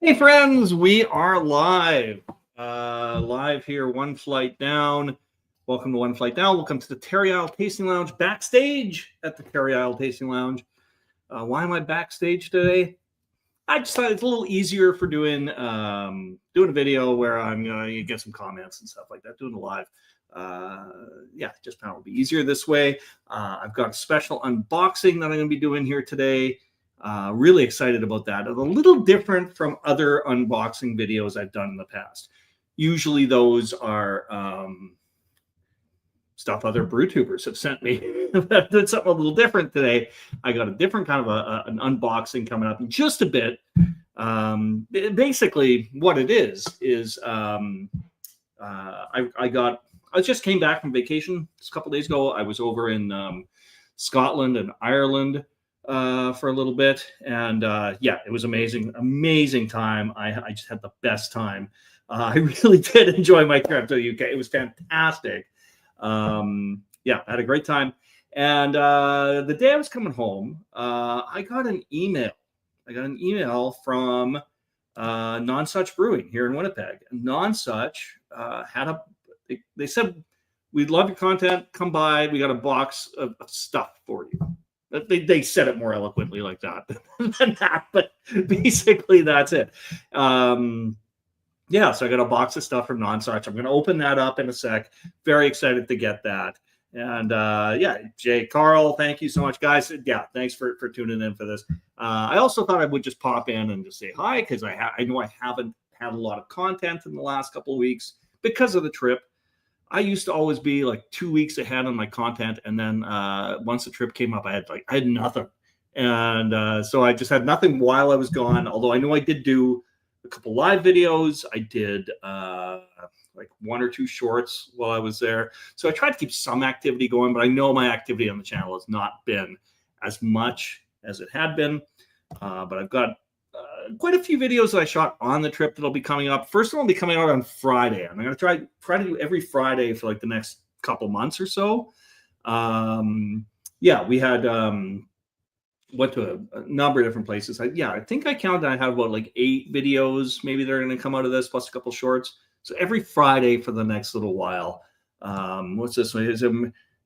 Hey friends, we are live here, one flight down. Welcome to One Flight Down. Welcome to the Terry Isle Tasting Lounge, backstage at the Terry Isle Tasting Lounge. Why am I backstage today? I just thought it's a little easier for doing a video where I'm gonna get some comments and stuff like that. Doing a live, just found it would be easier this way. I've got a special unboxing that I'm gonna be doing here today. Really excited about that. It's a little different from other unboxing videos I've done in the past. Usually those are stuff other brew tubers have sent me. I did something a little different today. I got a different kind of an unboxing coming up in just a bit. Basically what it is I just came back from vacation a couple days ago. I was over in Scotland and Ireland for a little bit, and it was amazing time. I just had the best time. I really did enjoy my trip to the UK. It was fantastic. I had a great time. And the day I was coming home, I got an email. From Nonsuch Brewing here in Winnipeg. Nonsuch they said, "We'd love your content. Come by. We got a box of stuff for you." They said it more eloquently like that than that, but basically that's it. So I got a box of stuff from Nonsuch. I'm going to open that up in a sec. Very excited to get that. And Jay, Carl, thank you so much, guys. Yeah, thanks for tuning in for this. I also thought I would just pop in and just say hi, because I know I haven't had a lot of content in the last couple of weeks because of the trip. I used to always be like 2 weeks ahead on my content, and then once the trip came up, I had nothing, and so I just had nothing while I was gone. Although I know I did do a couple live videos, I did like 1 or 2 shorts while I was there. So I tried to keep some activity going, but I know my activity on the channel has not been as much as it had been. But I've got quite a few videos that I shot on the trip that'll be coming up. First one will be coming out on Friday. I'm going to try to do every Friday for like the next couple months or so. We had went to a number of different places. I think I counted. I had about like 8 videos. Maybe they're going to come out of this, plus a couple shorts. So every Friday for the next little while. What's this one? Is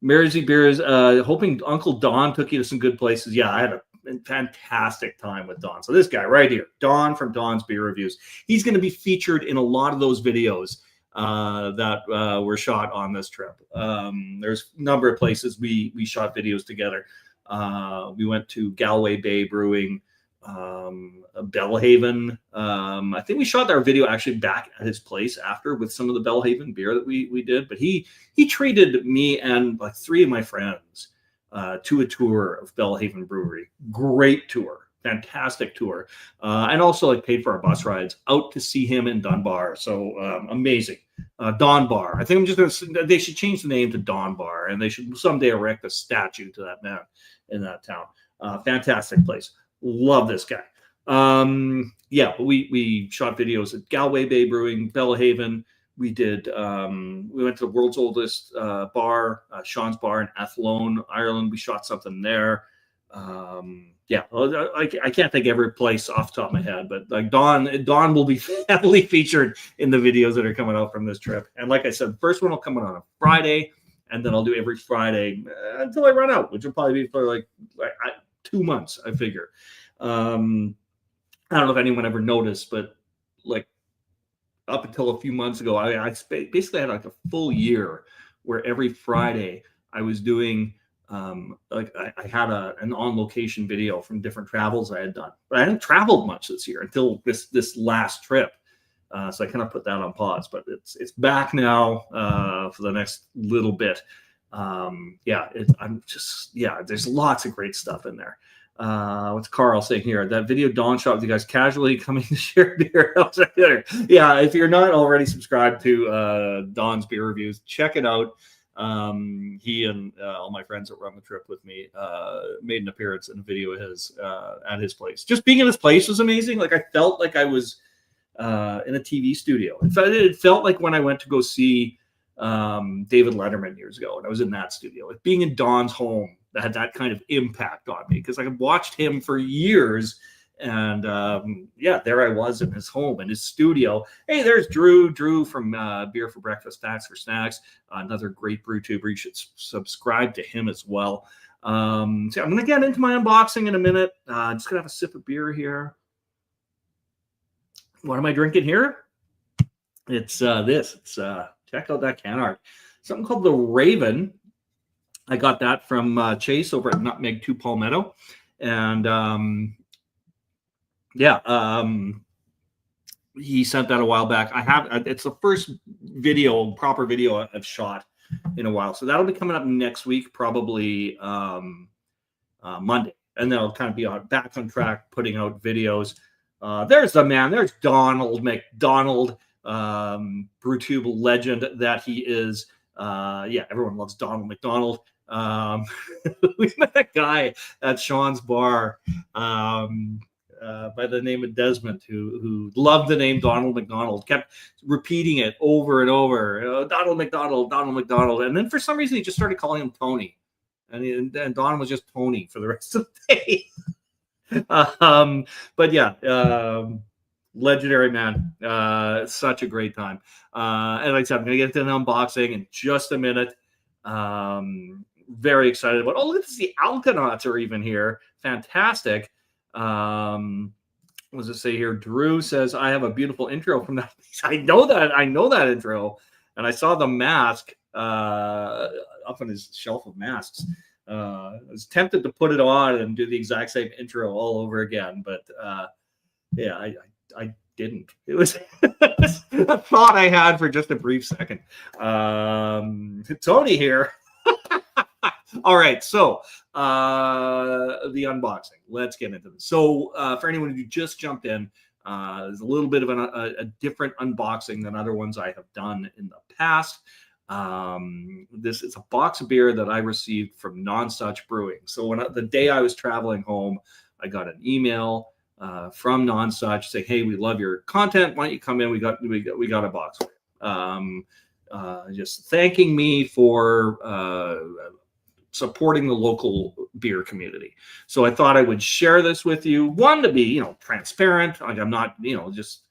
Mersey Beers? Hoping Uncle Don took you to some good places. Yeah, I had a fantastic time with Don. So this guy right here, Don from Don's Beer Reviews, he's going to be featured in a lot of those videos that were shot on this trip. There's a number of places we shot videos together. We went to Galway Bay Brewing, Belhaven. I think we shot our video actually back at his place after with some of the Belhaven beer that we did. But he treated me and like 3 of my friends to a tour of Belhaven Brewery. Great tour, fantastic tour, and also like paid for our bus rides out to see him in Dunbar. So amazing. Don Bar. I think they should change the name to Don Bar, and they should someday erect a statue to that man in that town. Fantastic place. Love this guy. We shot videos at Galway Bay Brewing, Belhaven. We did. We went to the world's oldest bar, Sean's Bar in Athlone, Ireland. We shot something there. I can't think every place off the top of my head, but like Don will be heavily featured in the videos that are coming out from this trip. And like I said, the first one will come out on a Friday, and then I'll do every Friday until I run out, which will probably be for like 2 months, I figure. I don't know if anyone ever noticed, but like up until a few months ago, I basically had like a full year where every Friday I was doing I had an on-location video from different travels I had done. But I hadn't traveled much this year until this last trip. So I kind of put that on pause, but it's back now for the next little bit. There's lots of great stuff in there. What's Carl saying here? That video Don shot with you guys casually coming to share beer. Yeah, if you're not already subscribed to Don's Beer Reviews, check it out. He and all my friends that were on the trip with me made an appearance in a video of his at his place. Just being in his place was amazing. Like I felt like I was in a TV studio. It felt like when I went to go see David Letterman years ago, and I was in that studio. Like being in Don's home that had that kind of impact on me, because I had watched him for years And yeah, there I was in his home, in his studio. Hey, there's Drew from Beer for Breakfast, Facts for Snacks, another great brew tuber. You should subscribe to him as well. So I'm going to get into my unboxing in a minute. Just going to have a sip of beer here. What am I drinking here? It's this. It's check out that can art. Something called the Raven. I got that from Chase over at Nutmeg 2 Palmetto. And yeah, he sent that a while back. It's the first proper video I've shot in a while. So that'll be coming up next week, probably Monday. And then I'll kind of be back on track, putting out videos. There's the man. There's Donald McDonald, BrewTube legend that he is. Yeah, everyone loves Donald McDonald. We met a guy at Sean's bar by the name of Desmond who loved the name Donald McDonald, kept repeating it over and over. Donald McDonald, Donald McDonald. And then for some reason, he just started calling him Tony. And Don was just Tony for the rest of the day. But yeah, legendary man. Such a great time. And like I said, I'm going to get to the unboxing in just a minute. Very excited about. Oh, look at this! The Alkanauts are even here. Fantastic. What does it say here? Drew says, "I have a beautiful intro from that." I know that intro, and I saw the mask up on his shelf of masks. I was tempted to put it on and do the exact same intro all over again, but yeah, I didn't. It was a thought I had for just a brief second. Tony here. All right, so the unboxing. Let's get into this. So for anyone who just jumped in, there's a little bit of a different unboxing than other ones I have done in the past. This is a box of beer that I received from Nonsuch Brewing. So the day I was traveling home, I got an email from Nonsuch saying, "Hey, we love your content. Why don't you come in? We got a box for you." Just thanking me for supporting the local beer community. So I thought I would share this with you. One, to be, transparent. Like I'm not, just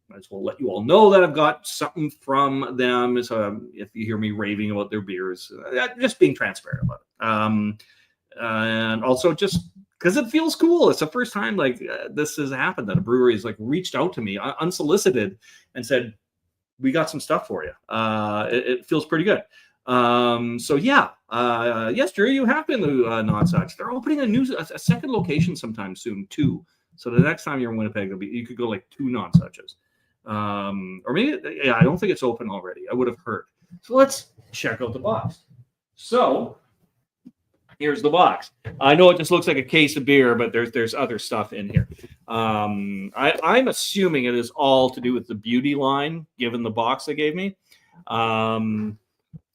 might as well let you all know that I've got something from them. So if you hear me raving about their beers, just being transparent about it. And also just because it feels cool. It's the first time this has happened, that a brewery has reached out to me unsolicited and said, "We got some stuff for you." It feels pretty good. So yeah, yes, Drew, you have been to Nonsuch. They're opening a second location sometime soon too. So the next time you're in Winnipeg, you could go 2 Nonsuches. Or maybe, yeah, I don't think it's open already. I would have heard. So let's check out the box. So here's the box. I know it just looks like a case of beer, but there's other stuff in here. I'm assuming it is all to do with the beauty line, given the box they gave me.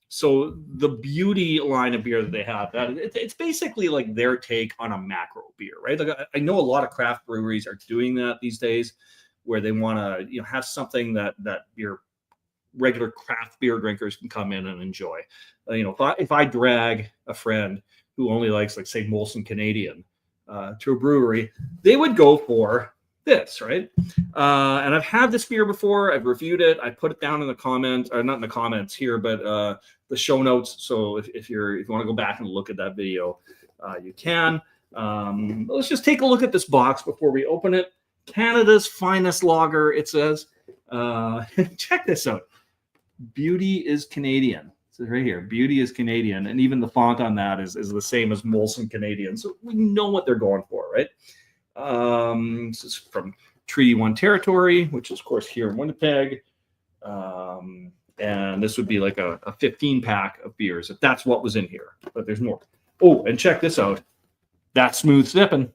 So the beauty line of beer that they have, it's basically their take on a macro beer, right? I know a lot of craft breweries are doing that these days, where they want to have something that your regular craft beer drinkers can come in and enjoy. If I drag a friend who only likes say Molson Canadian to a brewery, they would go for this, right? And I've had this beer before. I've reviewed it. I put it down in the comments, or not in the comments here, but the show notes. So if you want to go back and look at that video, you can. Let's just take a look at this box before we open it. Canada's finest lager, it says. Check this out. Beauty is Canadian. So right here, Beauty is Canadian. And even the font on that is the same as Molson Canadian. So we know what they're going for, right? This is from Treaty 1 territory, which is, of course, here in Winnipeg. And this would be a 15-pack of beers, if that's what was in here. But there's more. Oh, and check this out. That's smooth sipping.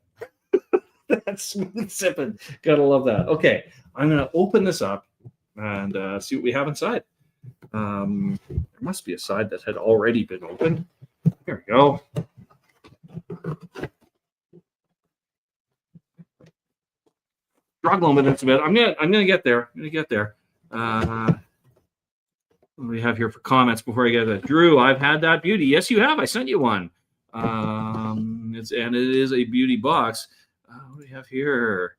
That's smooth sipping. Gotta love that. Okay, I'm going to open this up and see what we have inside. There must be a side that had already been opened. Here we go. Struggling with it a bit. I'm gonna get there. What do we have here for comments before I get to Drew? I've had that beauty. Yes, you have. I sent you one. It is a beauty box. What do we have here?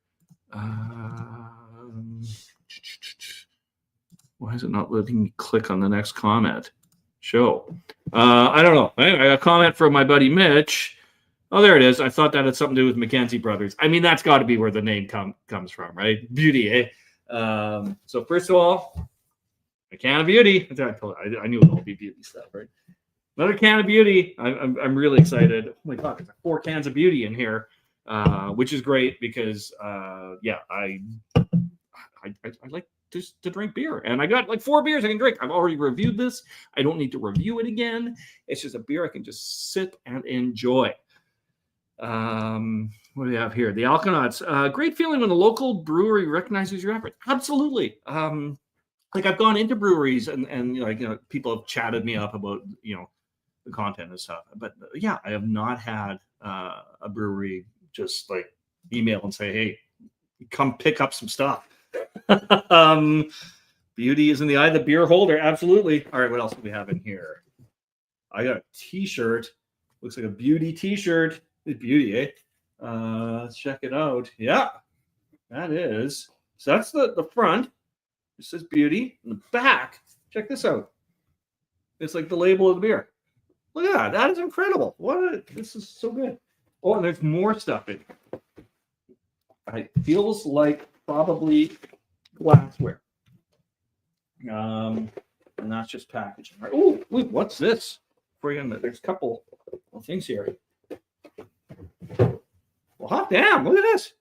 Why is it not letting me click on the next comment? Show. I don't know. I got a comment from my buddy Mitch. Oh, there it is. I thought that had something to do with Mackenzie Brothers. I mean, that's got to be where the name comes from, right? Beauty, eh? So first of all, a can of beauty. I knew it would all be beauty stuff, right? Another can of beauty. I'm really excited. Oh my God, there's 4 cans of beauty in here, which is great because, yeah, I like to drink beer, and I got like 4 beers I can drink. I've already reviewed this. I don't need to review it again. It's just a beer I can just sit and enjoy. What do we have here? The Alkanauts. Great feeling when a local brewery recognizes your effort. Absolutely. Like I've gone into breweries and like, people have chatted me up about, the content and stuff. But yeah, I have not had a brewery just like email and say, hey, come pick up some stuff. Beauty is in the eye of the beer holder. Absolutely. All right, what else do we have in here? I got a t-shirt. Looks like a beauty t-shirt. It's beauty, eh? Let's check it out. Yeah, that is. So that's the front. It says beauty. And the back, check this out. It's like the label of the beer. Look at that. That is incredible. This is so good. Oh, and there's more stuff in here. It feels like probably glassware. And that's just packaging. Oh, what's this? There's a couple of things here. Well, hot damn, look at this.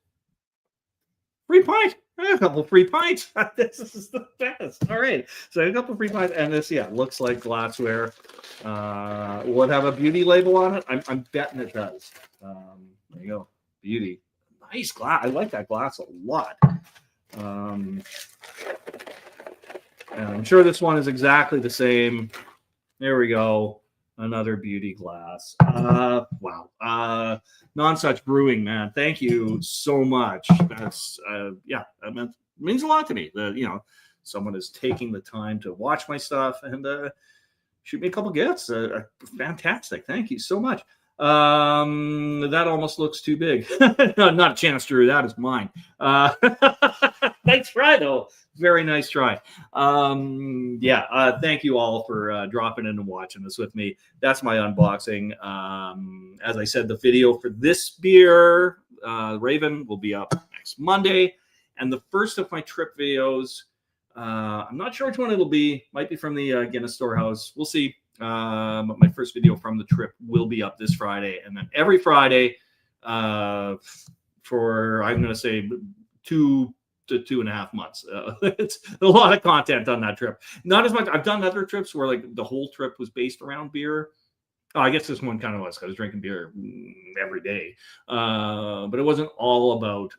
Free pint. I have a couple of free pints. This is the best. All right. So a couple of free pints. And this, looks like glassware. Would have a beauty label on it? I'm betting it does. There you go. Beauty. Nice glass. I like that glass a lot. And I'm sure this one is exactly the same. There we go. Another beauty glass. Wow. Nonsuch Brewing, man. Thank you so much. That's that means a lot to me. That someone is taking the time to watch my stuff and shoot me a couple gifts. Fantastic. Thank you so much. That almost looks too big. No, not a chance, Drew. That is mine. Nice try, though. Very nice try. Thank you all for dropping in and watching this with me. That's my unboxing. As I said, the video for this beer, Raven, will be up next Monday. And the first of my trip videos, I'm not sure which one it'll be. Might be from the Guinness Storehouse. We'll see. But my first video from the trip will be up this Friday. And then every Friday for, I'm going to say, 2 to 2.5 months. It's a lot of content on that trip. Not as much. I've done other trips where like the whole trip was based around beer. I guess this one kind of was because I was drinking beer every day. But it wasn't all about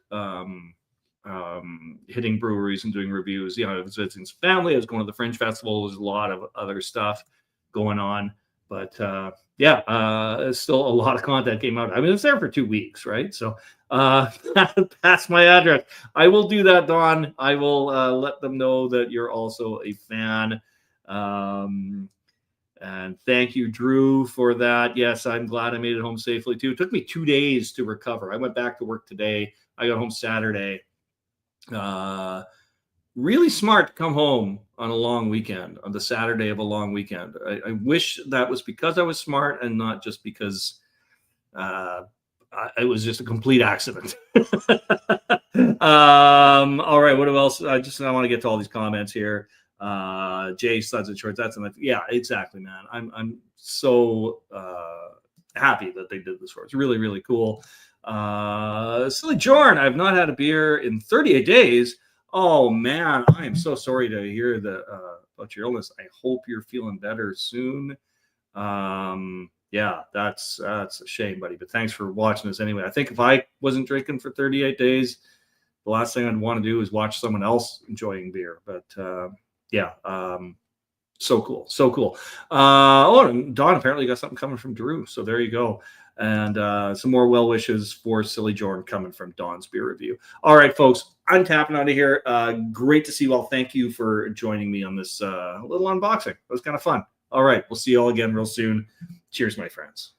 hitting breweries and doing reviews. I was visiting some family. I was going to the Fringe Festival. There's a lot of other stuff going on. But still a lot of content came out. I mean, it's there for 2 weeks, right? So that's my address. I will do that, Don. I will let them know that you're also a fan. And thank you, Drew, for that. Yes, I'm glad I made it home safely, too. It took me 2 days to recover. I went back to work today. I got home Saturday. Really smart to come home on a long weekend, on the Saturday of a long weekend. I wish that was because I was smart and not just because it was just a complete accident. All right, what else? I want to get to all these comments here. Jay Studs and Shorts. That's enough. Yeah, exactly, man. I'm so happy that they did this for us. It's really, really cool. Silly Jorn, I've not had a beer in 38 days. Oh man, I am so sorry to hear about your illness. I hope you're feeling better soon. Yeah, that's a shame, buddy. But thanks for watching this anyway. I think if I wasn't drinking for 38 days, the last thing I'd want to do is watch someone else enjoying beer. But so cool, so cool. And Don apparently got something coming from Drew. So there you go. And some more well wishes for Silly Jordan coming from Don's Beer Review. All right, folks, I'm tapping out of here. Great to see you all. Thank you for joining me on this little unboxing. It was kind of fun. All right, we'll see you all again real soon. Cheers, my friends.